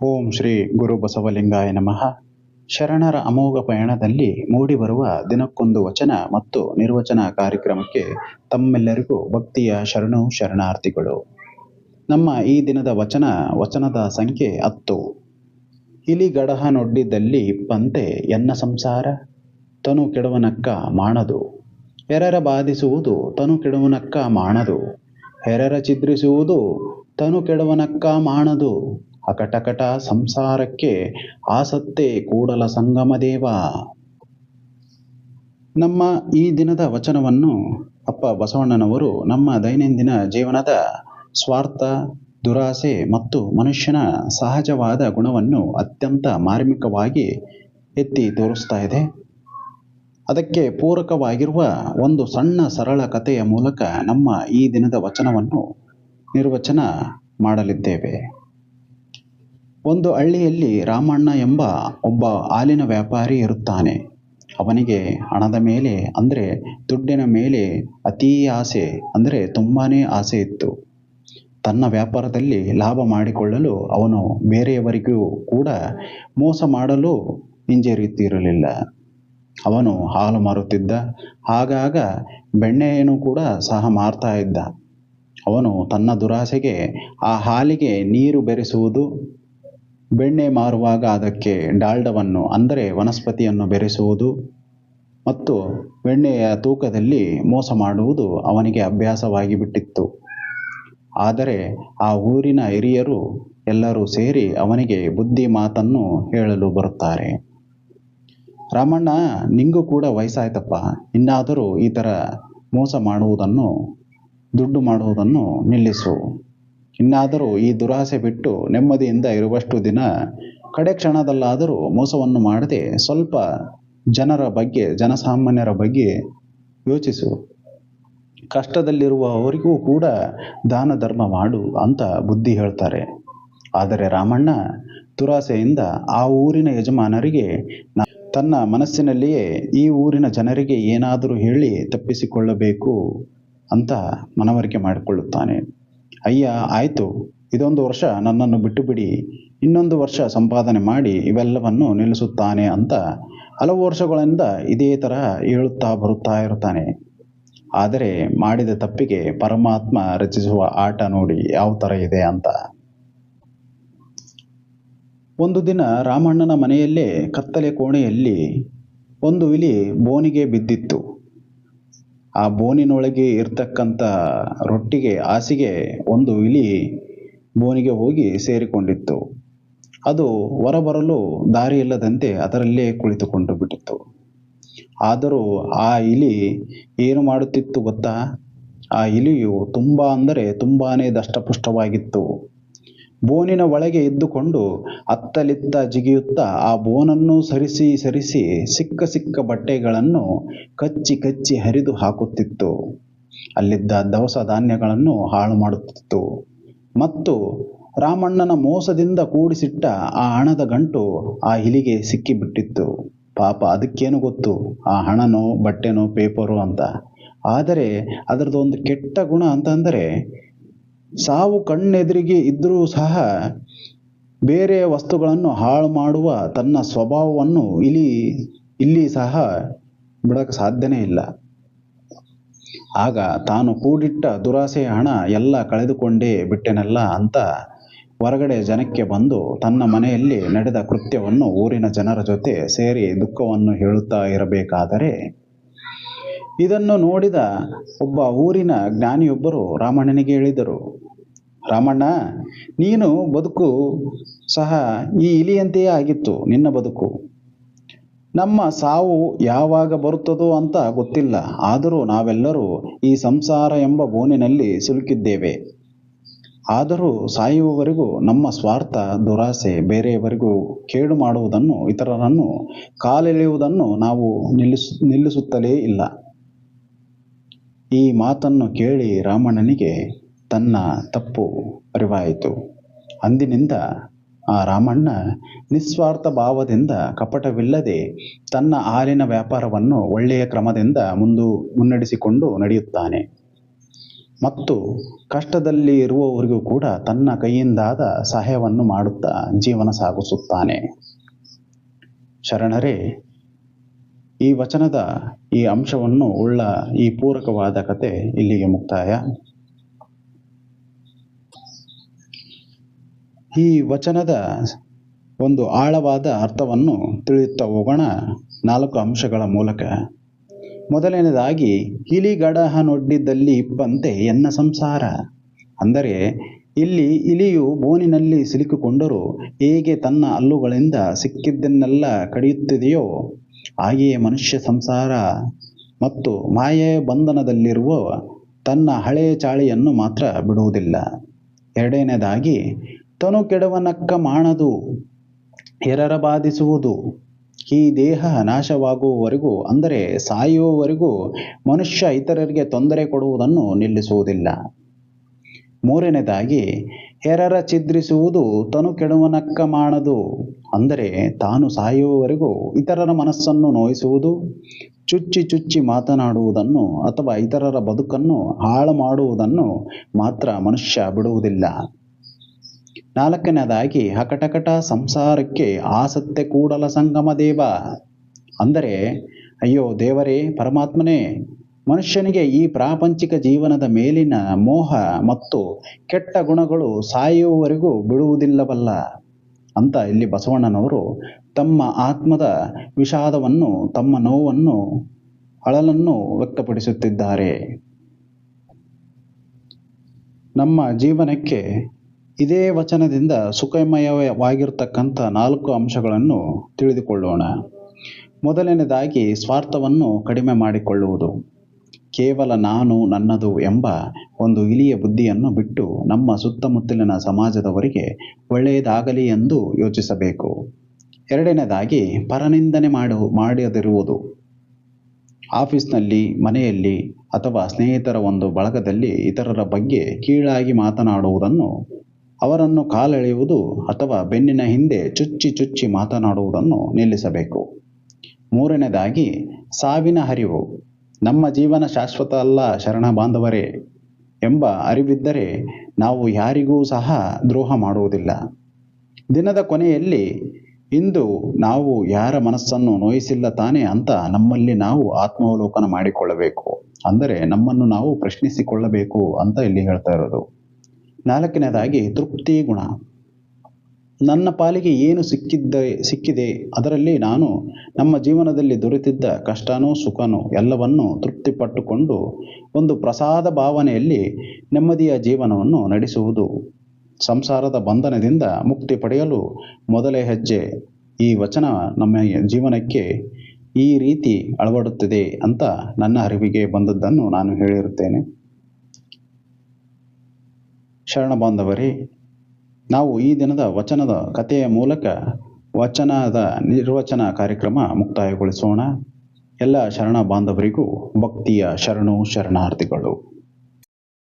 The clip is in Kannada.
ಓಂ ಶ್ರೀ ಗುರು ಬಸವಲಿಂಗಾಯ ನಮಃ. ಶರಣರ ಅಮೋಘ ಪಯಣದಲ್ಲಿ ಮೂಡಿಬರುವ ದಿನಕ್ಕೊಂದು ವಚನ ಮತ್ತು ನಿರ್ವಚನ ಕಾರ್ಯಕ್ರಮಕ್ಕೆ ತಮ್ಮೆಲ್ಲರಿಗೂ ಭಕ್ತಿಯ ಶರಣಾರ್ಥಿಗಳು. ನಮ್ಮ ಈ ದಿನದ ವಚನದ ಸಂಖ್ಯೆ 10. ಇಲಿಗಡಹ ನೊಡ್ಡಿದ್ದಲ್ಲಿ ಇಪ್ಪಂತೆ ಎನ್ನ ಸಂಸಾರ, ತನು ಕೆಡವನಕ್ಕ ಮಾಣದು. ಎರರ ಬಾಧಿಸುವುದು ತನು ಕೆಡವನಕ್ಕ ಮಾಣದು, ಹೆರರ ಛಿದ್ರಿಸುವುದು ತನು ಕೆಡವನಕ್ಕ ಮಾಣದು. ಅಕಟಕಟ ಸಂಸಾರಕ್ಕೆ ಆಸತ್ತೆ ಕೂಡಲ ಸಂಗಮ ದೇವ. ನಮ್ಮ ಈ ದಿನದ ವಚನವನ್ನು ಅಪ್ಪ ಬಸವಣ್ಣನವರು ನಮ್ಮ ದೈನಂದಿನ ಜೀವನದ ಸ್ವಾರ್ಥ, ದುರಾಸೆ ಮತ್ತು ಮನುಷ್ಯನ ಸಹಜವಾದ ಗುಣವನ್ನು ಅತ್ಯಂತ ಮಾರ್ಮಿಕವಾಗಿ ಎತ್ತಿ ತೋರಿಸ್ತಾ ಇದೆ. ಅದಕ್ಕೆ ಪೂರಕವಾಗಿರುವ ಒಂದು ಸಣ್ಣ ಸರಳ ಕಥೆಯ ಮೂಲಕ ನಮ್ಮ ಈ ದಿನದ ವಚನವನ್ನು ನಿರ್ವಚನ ಮಾಡಲಿದ್ದೇವೆ. ಒಂದು ಹಳ್ಳಿಯಲ್ಲಿ ರಾಮಣ್ಣ ಎಂಬ ಒಬ್ಬ ಹಾಲಿನ ವ್ಯಾಪಾರಿ ಇರುತ್ತಾನೆ. ಅವನಿಗೆ ಹಣದ ಮೇಲೆ ಅಂದರೆ ದುಡ್ಡಿನ ಮೇಲೆ ಅತೀ ಆಸೆ, ಅಂದರೆ ತುಂಬಾನೇ ಆಸೆ ಇತ್ತು. ತನ್ನ ವ್ಯಾಪಾರದಲ್ಲಿ ಲಾಭ ಮಾಡಿಕೊಳ್ಳಲು ಅವನು ಬೇರೆಯವರಿಗೂ ಕೂಡ ಮೋಸ ಮಾಡಲು ಹಿಂಜರಿಯುತ್ತಿರಲಿಲ್ಲ. ಅವನು ಹಾಲು ಮಾರುತ್ತಿದ್ದ, ಆಗಾಗ ಬೆಣ್ಣೆಯನ್ನು ಕೂಡ ಸಹ ಮಾರ್ತಾ ಇದ್ದ. ಅವನು ತನ್ನ ದುರಾಸೆಗೆ ಆ ಹಾಲಿಗೆ ನೀರು ಬೆರೆಸುವುದು, ಬೆಣ್ಣೆ ಮಾರುವಾಗ ಅದಕ್ಕೆ ಡಾಲ್ಡವನ್ನು ಅಂದರೆ ವನಸ್ಪತಿಯನ್ನು ಬೆರೆಸುವುದು ಮತ್ತು ಬೆಣ್ಣೆಯ ತೂಕದಲ್ಲಿ ಮೋಸ ಮಾಡುವುದು ಅವನಿಗೆ ಅಭ್ಯಾಸವಾಗಿ ಬಿಟ್ಟಿತ್ತು. ಆದರೆ ಆ ಊರಿನ ಹಿರಿಯರು ಎಲ್ಲರೂ ಸೇರಿ ಅವನಿಗೆ ಬುದ್ಧಿ ಮಾತನ್ನು ಹೇಳಲು ಬರುತ್ತಾರೆ. ರಾಮಣ್ಣ, ನಿಂಗೂ ಕೂಡ ವಯಸ್ಸಾಯ್ತಪ್ಪ, ಇನ್ನಾದರೂ ಈ ಥರ ಮೋಸ ಮಾಡುವುದನ್ನು, ದುಡ್ಡು ಮಾಡುವುದನ್ನು ನಿಲ್ಲಿಸು. ಇನ್ನಾದರೂ ಈ ದುರಾಸೆ ಬಿಟ್ಟು ನೆಮ್ಮದಿಯಿಂದ ಇರುವಷ್ಟು ದಿನ ಕಡೆ ಕ್ಷಣದಲ್ಲಾದರೂ ಮೋಸವನ್ನು ಮಾಡದೆ ಸ್ವಲ್ಪ ಜನಸಾಮಾನ್ಯರ ಬಗ್ಗೆ ಯೋಚಿಸು. ಕಷ್ಟದಲ್ಲಿರುವವರಿಗೂ ಕೂಡ ದಾನ ಧರ್ಮ ಮಾಡು ಅಂತ ಬುದ್ಧಿ ಹೇಳ್ತಾರೆ. ಆದರೆ ರಾಮಣ್ಣ ದುರಾಸೆಯಿಂದ ಆ ಊರಿನ ಯಜಮಾನರಿಗೆ ತನ್ನ ಮನಸ್ಸಿನಲ್ಲಿಯೇ ಈ ಊರಿನ ಜನರಿಗೆ ಏನಾದರೂ ಹೇಳಿ ತಪ್ಪಿಸಿಕೊಳ್ಳಬೇಕು ಅಂತ ಮನವರಿಕೆ ಮಾಡಿಕೊಳ್ಳುತ್ತಾನೆ. ಅಯ್ಯ, ಆಯಿತು, ಇದೊಂದು ವರ್ಷ ನನ್ನನ್ನು ಬಿಟ್ಟು ಬಿಡಿ, ಇನ್ನೊಂದು ವರ್ಷ ಸಂಪಾದನೆ ಮಾಡಿ ಇವೆಲ್ಲವನ್ನು ನಿಲ್ಲಿಸುತ್ತಾನೆ ಅಂತ ಹಲವು ವರ್ಷಗಳಿಂದ ಇದೇ ಥರ ಬರುತ್ತಾ ಇರುತ್ತಾನೆ. ಆದರೆ ಮಾಡಿದ ತಪ್ಪಿಗೆ ಪರಮಾತ್ಮ ರಚಿಸುವ ಆಟ ನೋಡಿ ಯಾವ ಥರ ಇದೆ ಅಂತ. ಒಂದು ದಿನ ರಾಮಣ್ಣನ ಮನೆಯಲ್ಲೇ ಕತ್ತಲೆ ಕೋಣೆಯಲ್ಲಿ ಒಂದು ಇಲಿ ಬೋನಿಗೆ ಬಿದ್ದಿತ್ತು. ಆ ಬೋನಿನೊಳಗೆ ಇರ್ತಕ್ಕಂಥ ರೊಟ್ಟಿಗೆ ಹಾಸಿಗೆ ಒಂದು ಇಲಿ ಬೋನಿಗೆ ಹೋಗಿ ಸೇರಿಕೊಂಡಿತ್ತು. ಅದು ಹೊರಬರಲು ದಾರಿ ಇಲ್ಲದಂತೆ ಅದರಲ್ಲೇ ಕುಳಿತುಕೊಂಡು ಬಿಟ್ಟಿತ್ತು. ಆದರೂ ಆ ಇಲಿ ಏನು ಮಾಡುತ್ತಿತ್ತು ಗೊತ್ತಾ? ಆ ಇಲಿಯು ತುಂಬಾನೇ ದಷ್ಟಪುಷ್ಟವಾಗಿತ್ತು. ಬೋನಿನ ಒಳಗೆ ಇದ್ದುಕೊಂಡು ಅತ್ತಲಿತ್ತ ಜಿಗಿಯುತ್ತಾ ಆ ಬೋನನ್ನು ಸರಿಸಿ ಸಿಕ್ಕ ಬಟ್ಟೆಗಳನ್ನು ಕಚ್ಚಿ ಹರಿದು ಹಾಕುತ್ತಿತ್ತು. ಅಲ್ಲಿದ್ದ ದವಸ ಧಾನ್ಯಗಳನ್ನು ಹಾಳು ಮಾಡುತ್ತಿತ್ತು. ಮತ್ತು ರಾಮಣ್ಣನ ಮೋಸದಿಂದ ಕೂಡಿಸಿಟ್ಟ ಆ ಹಣದ ಗಂಟು ಆ ಇಲಿಗೆ ಸಿಕ್ಕಿಬಿಟ್ಟಿತ್ತು. ಪಾಪ, ಅದಕ್ಕೇನು ಗೊತ್ತು ಆ ಹಣನೋ ಬಟ್ಟೆನೋ ಪೇಪರು ಅಂತ. ಆದರೆ ಅದರದೊಂದು ಕೆಟ್ಟ ಗುಣ ಅಂತಂದರೆ, ಸಾವು ಕಣ್ಣೆದುರಿಗೆ ಇದ್ದರೂ ಸಹ ಬೇರೆ ವಸ್ತುಗಳನ್ನು ಹಾಳು ಮಾಡುವ ತನ್ನ ಸ್ವಭಾವವನ್ನು ಇಲ್ಲಿ ಸಹ ಬಿಡಕ್ಕೆ ಸಾಧ್ಯನೇ ಇಲ್ಲ. ಆಗ ತಾನು ಕೂಡಿಟ್ಟ ದುರಾಸೆಯ ಹಣ ಎಲ್ಲ ಕಳೆದುಕೊಂಡೇ ಬಿಟ್ಟೆನಲ್ಲ ಅಂತ ಹೊರಗಡೆ ಜನಕ್ಕೆ ಬಂದು ತನ್ನ ಮನೆಯಲ್ಲಿ ನಡೆದ ಕೃತ್ಯವನ್ನು ಊರಿನ ಜನರ ಜೊತೆ ಸೇರಿ ದುಃಖವನ್ನು ಹೇಳುತ್ತಾ ಇರಬೇಕಾದರೆ, ಇದನ್ನು ನೋಡಿದ ಒಬ್ಬ ಊರಿನ ಜ್ಞಾನಿಯೊಬ್ಬರು ರಾಮಣ್ಣನಿಗೆ ಹೇಳಿದರು, ರಾಮಣ್ಣ, ನೀನು ಬದುಕು ಸಹ ಈ ಇಲಿಯಂತೆಯೇ ಆಗಿತ್ತು ನಿನ್ನ ಬದುಕು. ನಮ್ಮ ಸಾವು ಯಾವಾಗ ಬರುತ್ತದೋ ಅಂತ ಗೊತ್ತಿಲ್ಲ. ಆದರೂ ನಾವೆಲ್ಲರೂ ಈ ಸಂಸಾರ ಎಂಬ ಬೋನಿನಲ್ಲಿ ಸಿಲುಕಿದ್ದೇವೆ. ಆದರೂ ಸಾಯುವವರೆಗೂ ನಮ್ಮ ಸ್ವಾರ್ಥ, ದುರಾಸೆ, ಬೇರೆಯವರಿಗೂ ಕೇಡು ಮಾಡುವುದನ್ನು, ಇತರರನ್ನು ಕಾಲೆಳೆಯುವುದನ್ನು ನಾವು ನಿಲ್ಲಿಸುತ್ತಲೇ ಇಲ್ಲ. ಈ ಮಾತನ್ನು ಕೇಳಿ ರಾಮಣ್ಣನಿಗೆ ತನ್ನ ತಪ್ಪು ಅರಿವಾಯಿತು. ಅಂದಿನಿಂದ ಆ ರಾಮಣ್ಣ ನಿಸ್ವಾರ್ಥ ಭಾವದಿಂದ ಕಪಟವಿಲ್ಲದೆ ತನ್ನ ಹಾಲಿನ ವ್ಯಾಪಾರವನ್ನು ಒಳ್ಳೆಯ ಕ್ರಮದಿಂದ ಮುನ್ನಡೆಸಿಕೊಂಡು ನಡೆಯುತ್ತಾನೆ. ಮತ್ತು ಕಷ್ಟದಲ್ಲಿ ಇರುವವರಿಗೂ ಕೂಡ ತನ್ನ ಕೈಯಿಂದಾದ ಸಹಾಯವನ್ನು ಮಾಡುತ್ತಾ ಜೀವನ ಸಾಗಿಸುತ್ತಾನೆ. ಶರಣರೇ, ಈ ವಚನದ ಈ ಅಂಶವನ್ನು ಉಳ್ಳ ಈ ಪೂರಕವಾದ ಕತೆ ಇಲ್ಲಿಗೆ ಮುಕ್ತಾಯ. ಈ ವಚನದ ಒಂದು ಆಳವಾದ ಅರ್ಥವನ್ನು ತಿಳಿಯುತ್ತಾ ಹೋಗೋಣ 4 ಅಂಶಗಳ ಮೂಲಕ. ಮೊದಲನೇದಾಗಿ, ಇಲಿಗಡಹನೊಡ್ಡಿದ್ದಲ್ಲಿ ಇಪ್ಪಂತೆ ಎನ್ನ ಸಂಸಾರ. ಅಂದರೆ ಇಲ್ಲಿ ಇಲಿಯು ಬೋನಿನಲ್ಲಿ ಸಿಲುಕಿಕೊಂಡರೂ ಹೇಗೆ ತನ್ನ ಹಲ್ಲುಗಳಿಂದ ಸಿಕ್ಕಿದ್ದನ್ನೆಲ್ಲ ಕಡಿಯುತ್ತಿದೆಯೋ ಹಾಗೆಯೇ ಮನುಷ್ಯ ಸಂಸಾರ ಮತ್ತು ಮಾಯೆಯ ಬಂಧನದಲ್ಲಿರುವ ತನ್ನ ಹಳೆಯ ಚಾಳಿಯನ್ನು ಮಾತ್ರ ಬಿಡುವುದಿಲ್ಲ. ಎರಡನೇದಾಗಿ, ತನು ಕೆಡವನಕ್ಕ ಮಾಡದು ಎರರ ಬಾಧಿಸುವುದು. ಈ ದೇಹ ನಾಶವಾಗುವವರೆಗೂ, ಅಂದರೆ ಸಾಯುವವರೆಗೂ ಮನುಷ್ಯ ಇತರರಿಗೆ ತೊಂದರೆ ಕೊಡುವುದನ್ನು ನಿಲ್ಲಿಸುವುದಿಲ್ಲ. ಮೂರನೇದಾಗಿ, ಎರರ ಛಿದ್ರಿಸುವುದು ತನು ಕೆಡವನಕ್ಕ ಮಾಡದು. ಅಂದರೆ ತಾನು ಸಾಯುವವರೆಗೂ ಇತರರ ಮನಸ್ಸನ್ನು ನೋಯಿಸುವುದು, ಚುಚ್ಚಿ ಚುಚ್ಚಿ ಮಾತನಾಡುವುದನ್ನು ಅಥವಾ ಇತರರ ಬದುಕನ್ನು ಹಾಳು ಮಾಡುವುದನ್ನು ಮಾತ್ರ ಮನುಷ್ಯ ಬಿಡುವುದಿಲ್ಲ. ನಾಲ್ಕನೇದಾಗಿ, ಅಕಟಕಟ ಸಂಸಾರಕ್ಕೆ ಆಸತ್ತೆ ಕೂಡಲ ಸಂಗಮ ದೇವ. ಅಂದರೆ ಅಯ್ಯೋ ದೇವರೇ, ಪರಮಾತ್ಮನೇ, ಮನುಷ್ಯನಿಗೆ ಈ ಪ್ರಾಪಂಚಿಕ ಜೀವನದ ಮೇಲಿನ ಮೋಹ ಮತ್ತು ಕೆಟ್ಟ ಗುಣಗಳು ಸಾಯುವವರೆಗೂ ಬಿಡುವುದಿಲ್ಲವಲ್ಲ ಅಂತ ಇಲ್ಲಿ ಬಸವಣ್ಣನವರು ತಮ್ಮ ಆತ್ಮದ ವಿಷಾದವನ್ನು, ತಮ್ಮ ನೋವನ್ನು, ಅಳಲನ್ನು ವ್ಯಕ್ತಪಡಿಸುತ್ತಿದ್ದಾರೆ. ನಮ್ಮ ಜೀವನಕ್ಕೆ ಇದೇ ವಚನದಿಂದ ಸುಖಮಯವಾಗಿರ್ತಕ್ಕಂಥ 4 ಅಂಶಗಳನ್ನು ತಿಳಿದುಕೊಳ್ಳೋಣ. ಮೊದಲನೇದಾಗಿ, ಸ್ವಾರ್ಥವನ್ನು ಕಡಿಮೆ ಮಾಡಿಕೊಳ್ಳುವುದು. ಕೇವಲ ನಾನು, ನನ್ನದು ಎಂಬ ಒಂದು ಇಲಿಯ ಬುದ್ಧಿಯನ್ನು ಬಿಟ್ಟು ನಮ್ಮ ಸುತ್ತಮುತ್ತಲಿನ ಸಮಾಜದವರಿಗೆ ಒಳ್ಳೆಯದಾಗಲಿ ಎಂದು ಯೋಚಿಸಬೇಕು. ಎರಡನೇದಾಗಿ, ಪರನಿಂದನೆ ಮಾಡದಿರುವುದು. ಆಫೀಸ್ನಲ್ಲಿ, ಮನೆಯಲ್ಲಿ ಅಥವಾ ಸ್ನೇಹಿತರ ಒಂದು ಬಳಗದಲ್ಲಿ ಇತರರ ಬಗ್ಗೆ ಕೀಳಾಗಿ ಮಾತನಾಡುವುದನ್ನು, ಅವರನ್ನು ಕಾಲೆಳೆಯುವುದು ಅಥವಾ ಬೆನ್ನಿನ ಹಿಂದೆ ಚುಚ್ಚಿ ಚುಚ್ಚಿ ಮಾತನಾಡುವುದನ್ನು ನಿಲ್ಲಿಸಬೇಕು. ಮೂರನೇದಾಗಿ, ಸಾವಿನ ಅರಿವು. ನಮ್ಮ ಜೀವನ ಶಾಶ್ವತ ಅಲ್ಲ ಶರಣ ಬಾಂಧವರೇ ಎಂಬ ಅರಿವಿದ್ದರೆ ನಾವು ಯಾರಿಗೂ ಸಹ ದ್ರೋಹ ಮಾಡುವುದಿಲ್ಲ. ದಿನದ ಕೊನೆಯಲ್ಲಿ ಇಂದು ನಾವು ಯಾರ ಮನಸ್ಸನ್ನು ನೋಯಿಸಿಲ್ಲ ತಾನೇ ಅಂತ ನಮ್ಮಲ್ಲಿ ನಾವು ಆತ್ಮಾವಲೋಕನ ಮಾಡಿಕೊಳ್ಳಬೇಕು. ಅಂದರೆ ನಮ್ಮನ್ನು ನಾವು ಪ್ರಶ್ನಿಸಿಕೊಳ್ಳಬೇಕು ಅಂತ ಇಲ್ಲಿ ಹೇಳ್ತಾ ಇರೋದು. ನಾಲ್ಕನೇದಾಗಿ, ತೃಪ್ತಿ ಗುಣ. ನನ್ನ ಪಾಲಿಗೆ ಏನು ಸಿಕ್ಕಿದೆ ಅದರಲ್ಲಿ ನಾನು ನಮ್ಮ ಜೀವನದಲ್ಲಿ ದೊರೆತಿದ್ದ ಕಷ್ಟನೋ ಸುಖನೋ ಎಲ್ಲವನ್ನೂ ತೃಪ್ತಿಪಟ್ಟುಕೊಂಡು ಒಂದು ಪ್ರಸಾದ ಭಾವನೆಯಲ್ಲಿ ನೆಮ್ಮದಿಯ ಜೀವನವನ್ನು ನಡೆಸುವುದು. ಸಂಸಾರದ ಬಂಧನದಿಂದ ಮುಕ್ತಿ ಪಡೆಯಲು ಮೊದಲೇ ಹೆಜ್ಜೆ. ಈ ವಚನ ನಮ್ಮ ಜೀವನಕ್ಕೆ ಈ ರೀತಿ ಅಳವಡುತ್ತದೆ ಅಂತ ನನ್ನ ಅರಿವಿಗೆ ಬಂದದ್ದನ್ನು ನಾನು ಹೇಳಿರುತ್ತೇನೆ. ಶರಣ ಬಾಂಧವರೇ, ನಾವು ಈ ದಿನದ ವಚನದ ಕಥೆಯ ಮೂಲಕ ವಚನದ ನಿರ್ವಚನ ಕಾರ್ಯಕ್ರಮ ಮುಕ್ತಾಯಗೊಳಿಸೋಣ. ಎಲ್ಲ ಶರಣ ಬಾಂಧವರಿಗೂ ಭಕ್ತಿಯ ಶರಣು ಶರಣಾರ್ಥಿಗಳು.